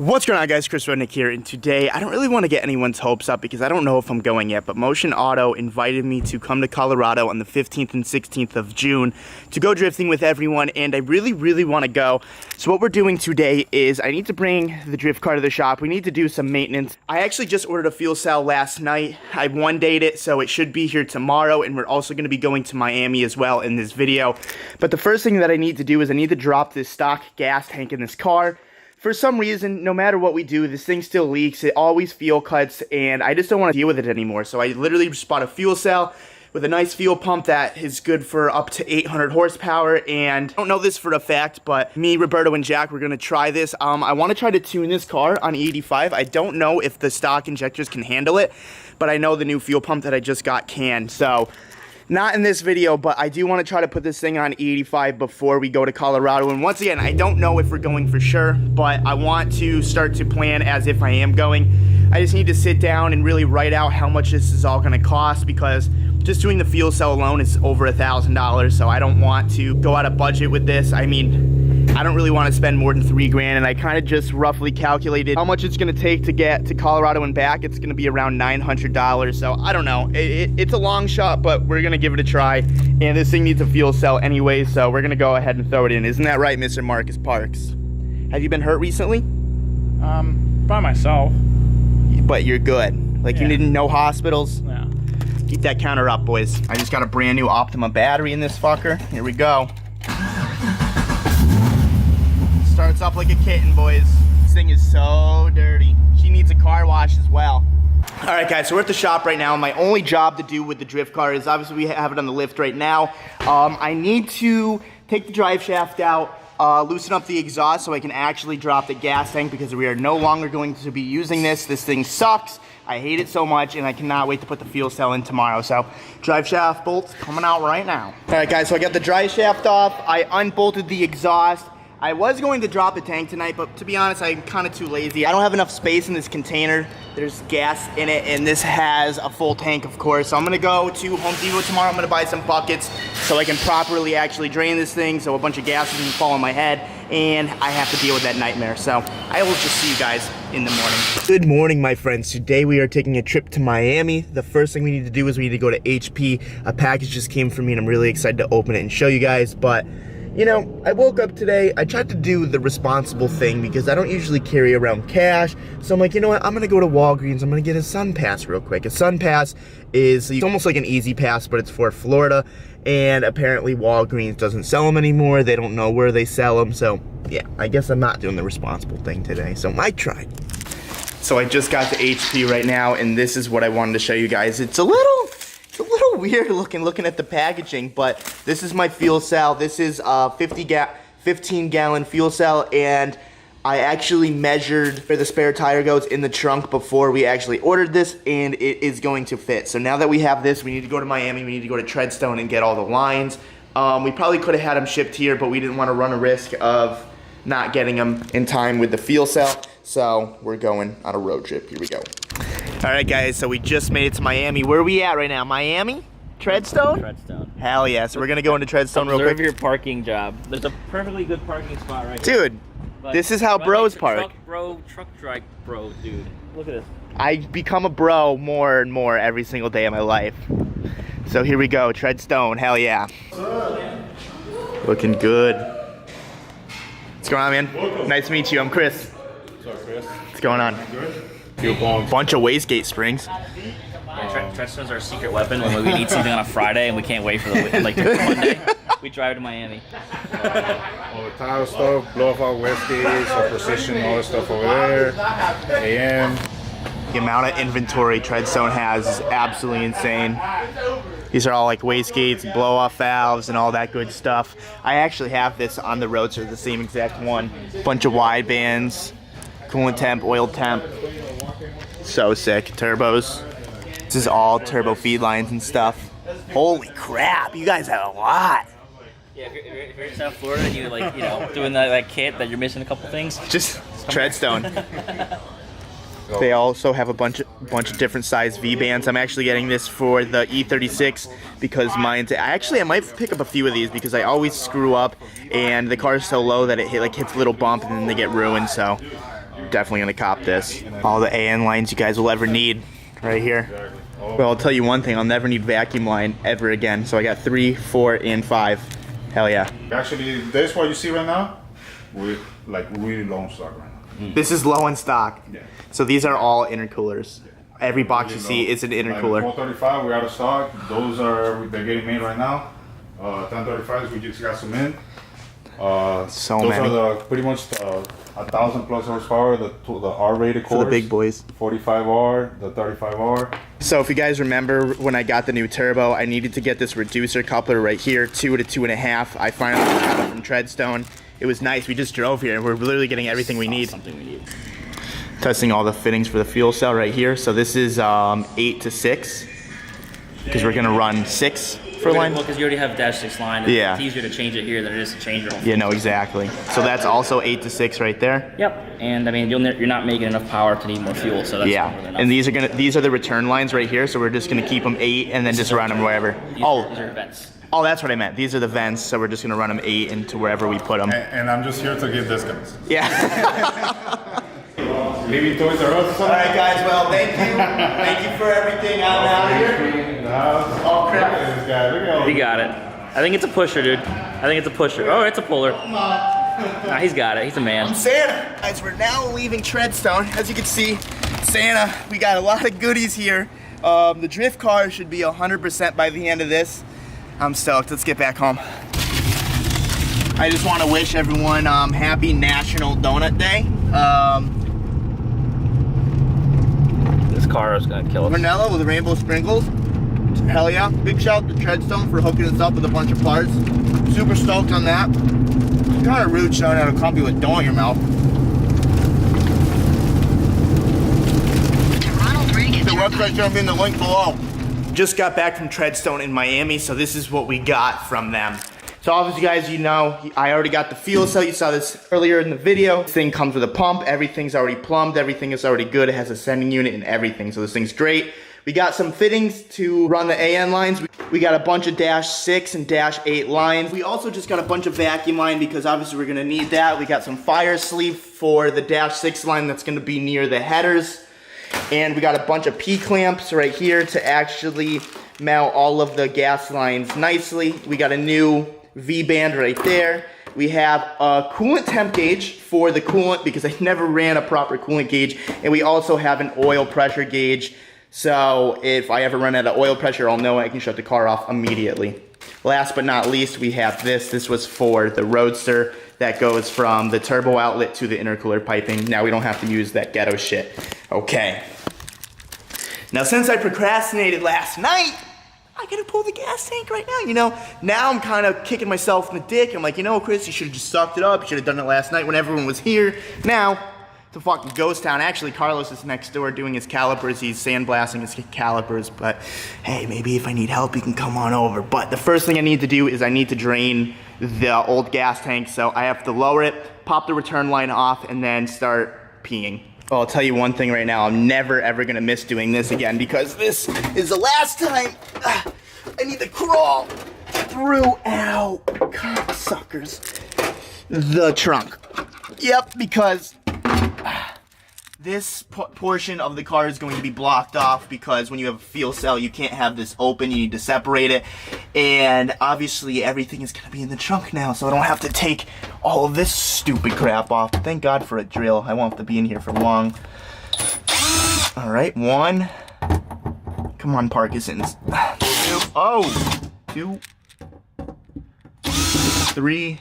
What's going on, guys? Chris Rednick here, and today I don't really want to get anyone's hopes up because I don't know if I'm going yet, but Motion Auto invited me to come to Colorado on the 15th and 16th of June to go drifting with everyone, and I really want to go. So what we're doing today is I need to bring the drift car to the shop. We need to do some maintenance. I actually just ordered a fuel cell last night. I one-dayed it, so it should be here tomorrow, and we're also going to be going to Miami as well in this video. But the first thing that I need to do is I need to drop this stock gas tank in this car. For some reason, no matter what we do, this thing still leaks. It always fuel cuts, and I just don't want to deal with it anymore. So I literally just bought a fuel cell with a nice fuel pump that is good for up to 800 horsepower. And I don't know this for a fact, but me, Roberto, and Jack, we're going to try this. I want to try to tune this car on E85. I don't know if the stock injectors can handle it, but I know the new fuel pump that I just got can. So not in this video, but I do want to try to put this thing on E85 before we go to Colorado. And once again, I don't know if we're going for sure, but I want to start to plan as if I am going. I just need to sit down and really write out how much this is all going to cost, because just doing the fuel cell alone is over $1,000, so I don't want to go out of budget with this. I mean, I don't really want to spend more than $3 grand, and I kind of just roughly calculated how much it's going to take to get to Colorado and back. It's going to be around $900, so I don't know. It's a long shot, but we're going to give it a try, and this thing needs a fuel cell anyway, so we're going to go ahead and throw it in. Isn't that right, Mr. Marcus Parks? Have you been hurt recently? By myself. But you're good. Like, yeah. You didn't know hospitals? Yeah. Keep that counter up, boys. I just got a brand new Optima battery in this fucker. Here we go. Starts up like a kitten, boys. This thing is so dirty. She needs a car wash as well. All right, guys, so we're at the shop right now. My only job to do with the drift car is, obviously, we have it on the lift right now. I need to take the drive shaft out, loosen up the exhaust so I can actually drop the gas tank, because we are no longer going to be using this. This thing sucks. I hate it so much, and I cannot wait to put the fuel cell in tomorrow. So drive shaft bolts coming out right now. All right, guys, so I got the drive shaft off. I unbolted the exhaust. I was going to drop the tank tonight, but to be honest, I'm kind of too lazy. I don't have enough space in this container. There's gas in it, and this has a full tank, of course. So I'm gonna go to Home Depot tomorrow. I'm gonna buy some buckets so I can properly actually drain this thing so a bunch of gas doesn't fall on my head, and I have to deal with that nightmare. So I will just see you guys in the morning. Good morning, my friends. Today we are taking a trip to Miami. The first thing we need to do is we need to go to HP. A package just came for me, and I'm really excited to open it and show you guys, but you know, I woke up today, I tried to do the responsible thing because I don't usually carry around cash. So I'm like, you know what, I'm gonna go to Walgreens, I'm gonna get a Sun Pass real quick. A Sun Pass is, it's almost like an Easy Pass, but it's for Florida. And apparently Walgreens doesn't sell them anymore. They don't know where they sell them. So yeah, I guess I'm not doing the responsible thing today. So I tried. So I just got to HP right now, and this is what I wanted to show you guys. It's a little weird looking at the packaging, but this is my fuel cell. This is a 15 gallon fuel cell, and I actually measured where the spare tire goes in the trunk before we actually ordered this, and it is going to fit. So now that we have this, we need to go to Miami, we need to go to Treadstone and get all the lines. We probably could have had them shipped here, but we didn't want to run a risk of not getting them in time with the fuel cell. So we're going on a road trip. Here we go. All right, guys, so we just made it to Miami. Where are we at right now? Miami? Treadstone? Treadstone. Hell yeah, so we're gonna go into Treadstone real quick. Observe your parking job. There's a perfectly good parking spot right here. Dude, this is how bros park. Truck drive bro, dude. Look at this. I become a bro more and more every single day of my life. So here we go, Treadstone, hell yeah. Looking good. What's going on, man? Welcome. Nice to meet you, I'm Chris. What's up, Chris? What's going on? Good. Bunch of wastegate springs. Yeah, Treadstone's our secret weapon when we need something on a Friday and we can't wait for the Monday. We drive to Miami. All the tile stuff, blow off our wastegates, our precision, all the stuff over there. AM. The amount of inventory Treadstone has is absolutely insane. These are all like wastegates, blow-off valves, and all that good stuff. I actually have this on the road, so the same exact one. Bunch of wide bands, coolant temp, oil temp. So sick. Turbos. This is all turbo feed lines and stuff. Holy crap, you guys have a lot. Yeah, if you're in South Florida and you're like, you know, doing that kit that you're missing a couple things. Just Treadstone. They also have a bunch of different size V-bands. I'm actually getting this for the E36 because mine's, I might pick up a few of these because I always screw up and the car is so low that it hits a little bump and then they get ruined, so definitely gonna cop this. All the AN lines you guys will ever need right here. Exactly. Well, I'll tell you one thing, I'll never need vacuum line ever again. So I got 3, 4, and 5. Hell yeah. Actually, this what you see right now, we're like really low in stock right now. This is low in stock. Yeah. So these are all intercoolers. Every box you Really see low. is an intercooler. Like 435, we're out of stock. Those are, they're getting made right now. 1035s, we just got some in. So those many. are pretty much the 1,000 plus horsepower, the R-rated cores. For the big boys. 45R, the 35R. So if you guys remember when I got the new turbo, I needed to get this reducer coupler right here, 2 to 2.5. I finally got it from Treadstone. It was nice. We just drove here and we're literally getting everything we need. Something we need. Testing all the fittings for the fuel cell right here. So this is 8 to 6 because we're gonna run 6 for line. Well, because you already have -6 line. Yeah. It's easier to change it here than it is to change it. Yeah, no, exactly. So that's also 8 to 6 right there. Yep. And I mean, you're not making enough power to need more fuel, so that's Yeah, more than enough. and these are the return lines right here. So we're just gonna keep them 8 and then just run them wherever. These are events. Oh, that's what I meant. These are the vents, so we're just gonna run them 8 into wherever we put them. And I'm just here to give discounts. Yeah. Maybe Toys R Us. All right, guys. Well, thank you. Thank you for everything out here. Oh crap! This guy, look at all He got it. I think it's a pusher, dude. I think it's a pusher. Oh, it's a puller. Nah, he's got it. He's a man. Santa. Guys, we're now leaving Treadstone. As you can see, Santa. We got a lot of goodies here. The drift car should be 100% by the end of this. I'm stoked. Let's get back home. I just want to wish everyone happy National Donut Day. This car is gonna kill us. Vanilla with rainbow sprinkles. Hell yeah. Big shout out to Treadstone for hooking us up with a bunch of parts. Super stoked on that. Kind of rude showing out a company with dough in your mouth. The website's gonna be in the link below. Just got back from Treadstone in Miami, so this is what we got from them. So obviously, guys, you know, I already got the fuel cell. You saw this earlier in the video. This thing comes with a pump. Everything's already plumbed. Everything is already good. It has a sending unit and everything, so this thing's great. We got some fittings to run the AN lines. We got a bunch of -6 and -8 lines. We also just got a bunch of vacuum line because obviously we're gonna need that. We got some fire sleeve for the -6 line that's gonna be near the headers. And we got a bunch of P-clamps right here to actually mount all of the gas lines nicely. We got a new V-band right there. We have a coolant temp gauge for the coolant because I never ran a proper coolant gauge. And we also have an oil pressure gauge. So if I ever run out of oil pressure, I'll know I can shut the car off immediately. Last but not least, we have this. This was for the Roadster that goes from the turbo outlet to the intercooler piping. Now we don't have to use that ghetto shit. Okay. Now since I procrastinated last night, I gotta pull the gas tank right now, you know? Now I'm kind of kicking myself in the dick. I'm like, you know, Chris, you should have just sucked it up. You should have done it last night when everyone was here. Now, it's a fucking ghost town. Actually, Carlos is next door doing his calipers. He's sandblasting his calipers, but hey, maybe if I need help, you can come on over. But the first thing I need to do is I need to drain the old gas tank. So I have to lower it, pop the return line off, and then start peeing. Well, I'll tell you one thing right now. I'm never, ever gonna miss doing this again because this is the last time I need to crawl through, ow, cocksuckers, the trunk. Yep, because this portion of the car is going to be blocked off because when you have a fuel cell, you can't have this open. You need to separate it. And obviously everything is going to be in the trunk now, so I don't have to take all of this stupid crap off. Thank God for a drill. I won't have to be in here for long. All right, 1. Come on, Parkinson's. 2, 3.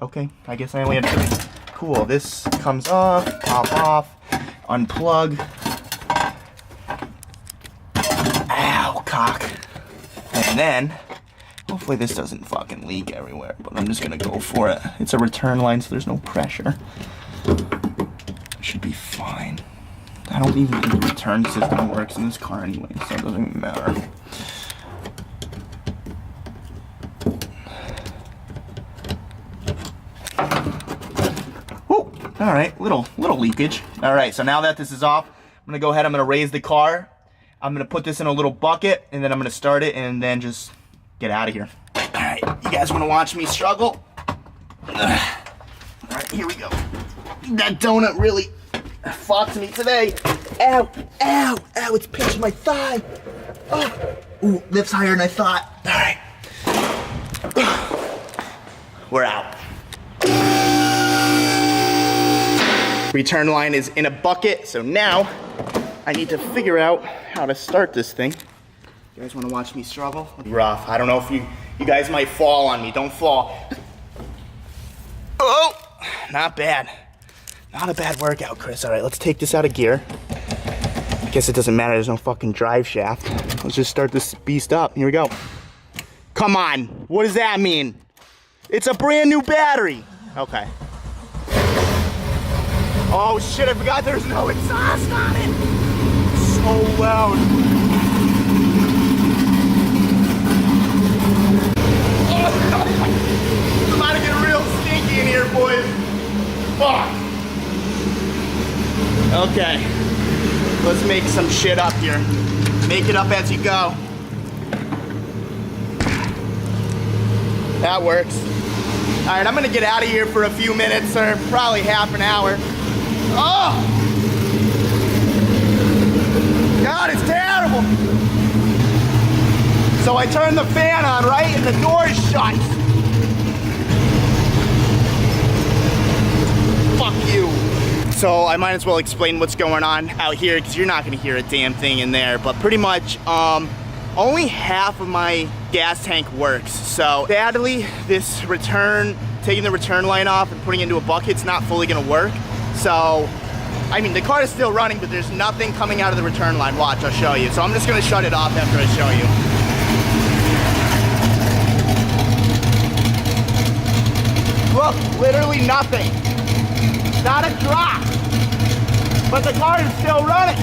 Okay, I guess I only have 3. Cool, this comes off, pop off, unplug. Ow, cock. And then, hopefully this doesn't fucking leak everywhere, but I'm just gonna go for it. It's a return line, so there's no pressure. Should be fine. I don't even think the return system works in this car anyway, so it doesn't even matter. All right, little leakage. All right, so now that this is off, I'm gonna go ahead, I'm gonna raise the car. I'm gonna put this in a little bucket, and then I'm gonna start it, and then just get out of here. All right, you guys wanna watch me struggle? All right, here we go. That donut really fucked me today. Ow, ow, ow, it's pinching my thigh. Oh, ooh, lift's higher than I thought. All right. We're out. Return line is in a bucket, so now I need to figure out how to start this thing. You guys want to watch me struggle? Rough. I don't know if you guys might fall on me. Don't fall. Oh, not bad. Not a bad workout, Chris. All right, let's take this out of gear. I guess it doesn't matter. There's no fucking drive shaft. Let's just start this beast up. Here we go. Come on. What does that mean? It's a brand new battery. Okay. Oh shit, I forgot there's no exhaust on it. So loud. It's about to get real stinky in here, boys. Fuck. Okay. Let's make some shit up here. Make it up as you go. That works. All right, I'm gonna get out of here for a few minutes, or probably half an hour. Oh! God, it's terrible. So I turn the fan on, right? And the door is shut. Fuck you. So I might as well explain what's going on out here, because you're not gonna hear a damn thing in there. But pretty much, only half of my gas tank works. So sadly, this taking the return line off and putting it into a bucket's not fully gonna work. So, I mean, the car is still running, but there's nothing coming out of the return line. Watch, I'll show you. So I'm just gonna shut it off after I show you. Look, literally nothing. Not a drop. But the car is still running.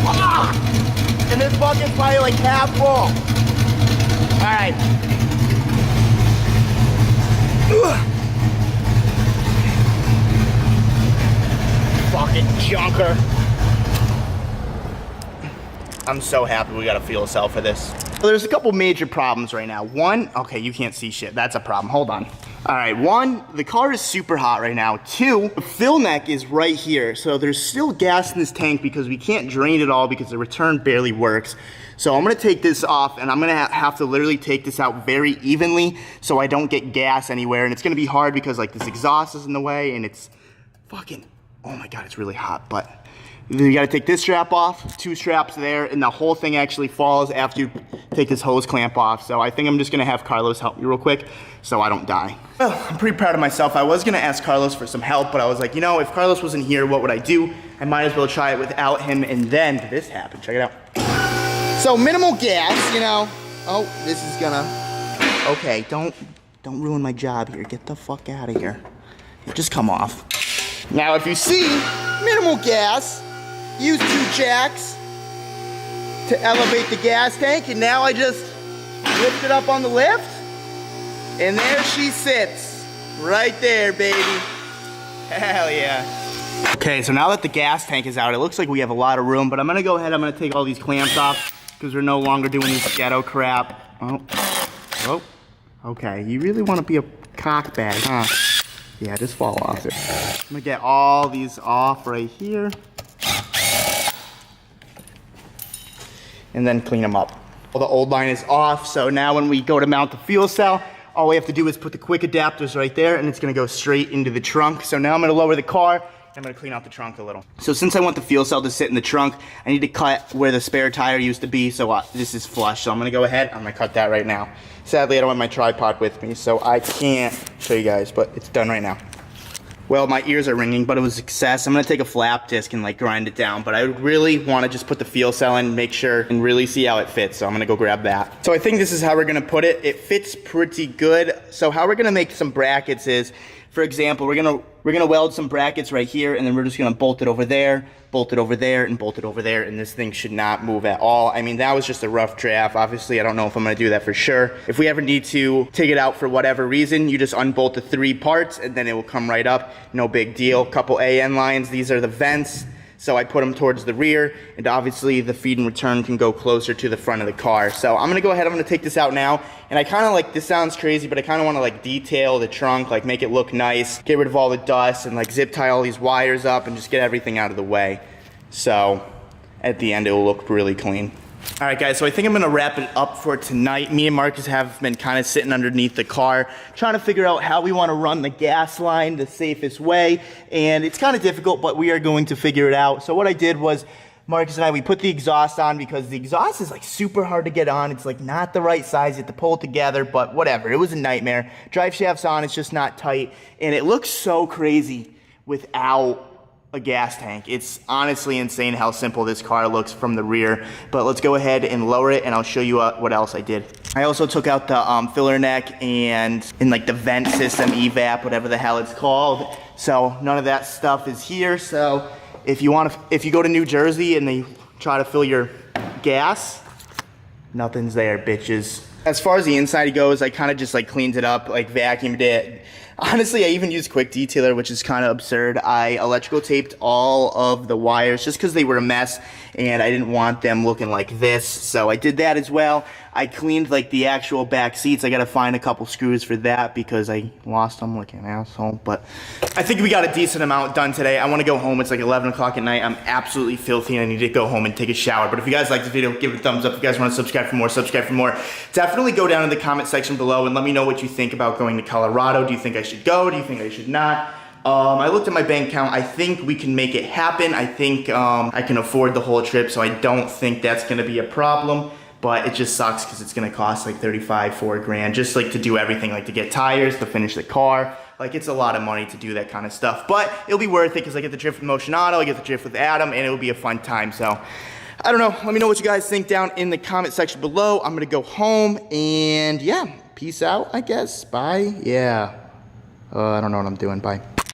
Ah! And this bucket's probably like half full. All right. Ugh. Fucking junker. I'm so happy we got a fuel cell for this. So there's a couple major problems right now. One, okay, you can't see shit. That's a problem. Hold on. All right, one, the car is super hot right now. Two, the fill neck is right here. So there's still gas in this tank because we can't drain it all because the return barely works. So I'm gonna take this off and I'm gonna have to literally take this out very evenly so I don't get gas anywhere. And it's gonna be hard because like this exhaust is in the way and it's fucking, oh my God, it's really hot. But you gotta take this strap off, 2 straps there, and the whole thing actually falls after you take this hose clamp off. So I think I'm just gonna have Carlos help me real quick so I don't die. Well, I'm pretty proud of myself. I was gonna ask Carlos for some help, but I was like, you know, if Carlos wasn't here, what would I do? I might as well try it without him, and then this happened. Check it out. So minimal gas, you know. Oh, this is gonna, okay, don't ruin my job here. Get the fuck out of here. Just come off. Now, if you see, minimal gas, use 2 jacks to elevate the gas tank, and now I just lift it up on the lift, and there she sits, right there, baby. Hell yeah. Okay, so now that the gas tank is out, it looks like we have a lot of room, but I'm gonna go ahead, I'm gonna take all these clamps off, because we're no longer doing this ghetto crap. Oh, okay, you really wanna be a cockbag, huh? Yeah, just fall off it. I'm gonna get all these off right here. And then clean them up. Well, the old line is off, so now when we go to mount the fuel cell, all we have to do is put the quick adapters right there and it's gonna go straight into the trunk. So now I'm gonna lower the car and I'm gonna clean out the trunk a little. So since I want the fuel cell to sit in the trunk, I need to cut where the spare tire used to be, so this is flush. So I'm gonna go ahead, I'm gonna cut that right now. Sadly, I don't have my tripod with me, so I can't show you guys, but it's done right now. Well, my ears are ringing, but it was a success. I'm gonna take a flap disc and like grind it down, but I really wanna just put the fuel cell in, make sure, and really see how it fits. So I'm gonna go grab that. So I think this is how we're gonna put it. It fits pretty good. So how we're gonna make some brackets is, for example, we're gonna weld some brackets right here, and then we're just gonna bolt it over there, bolt it over there, and bolt it over there, and this thing should not move at all. I mean, that was just a rough draft. Obviously, I don't know if I'm gonna do that for sure. If we ever need to take it out for whatever reason, you just unbolt the 3 parts, and then it will come right up. No big deal. Couple AN lines. These are the vents. So I put them towards the rear, and obviously the feed and return can go closer to the front of the car. So I'm gonna go ahead, I'm gonna take this out now, and I kinda like, this sounds crazy, but I kinda wanna like detail the trunk, like make it look nice, get rid of all the dust, and like zip tie all these wires up and just get everything out of the way. So at the end, it will look really clean. All right, guys, so I think I'm gonna wrap it up for tonight. Me and Marcus have been kind of sitting underneath the car, trying to figure out how we wanna run the gas line the safest way. And it's kind of difficult, but we are going to figure it out. So what I did was, Marcus and I, we put the exhaust on because the exhaust is like super hard to get on. It's like not the right size, you have to pull it together, but whatever, it was a nightmare. Drive shaft's on, it's just not tight. And it looks so crazy without a gas tank. It's honestly insane how simple this car looks from the rear. But let's go ahead and lower it and I'll show you what else I did. I also took out the filler neck and in like the vent system, evap, whatever the hell it's called. So none of that stuff is here. So if you go to New Jersey and they try to fill your gas, nothing's there, bitches. As far as the inside goes, I kind of just like cleaned it up, like vacuumed it. Honestly, I even used quick detailer, which is kind of absurd. I electrical taped all of the wires just because they were a mess and I didn't want them looking like this. So I did that as well. I cleaned like the actual back seats. I got to find a couple screws for that because I lost them like an asshole. But I think we got a decent amount done today. I want to go home. It's like 11 o'clock at night. I'm absolutely filthy and I need to go home and take a shower. But if you guys like this video, give it a thumbs up. If you guys want to subscribe for more, subscribe for more. Definitely go down in the comment section below and let me know what you think about going to Colorado. Do you think I should go? Do you think I should not? I looked at my bank account. I think we can make it happen. I think I can afford the whole trip, so I don't think that's going to be a problem. But it just sucks because it's going to cost like 35, 4 grand just like to do everything, like to get tires, to finish the car. Like it's a lot of money to do that kind of stuff. But it'll be worth it because I get the drift with Motion Auto, I get the drift with Adam, and it'll be a fun time. So I don't know. Let me know what you guys think down in the comment section below. I'm going to go home and yeah, peace out, I guess. Bye. Yeah. I don't know what I'm doing. Bye.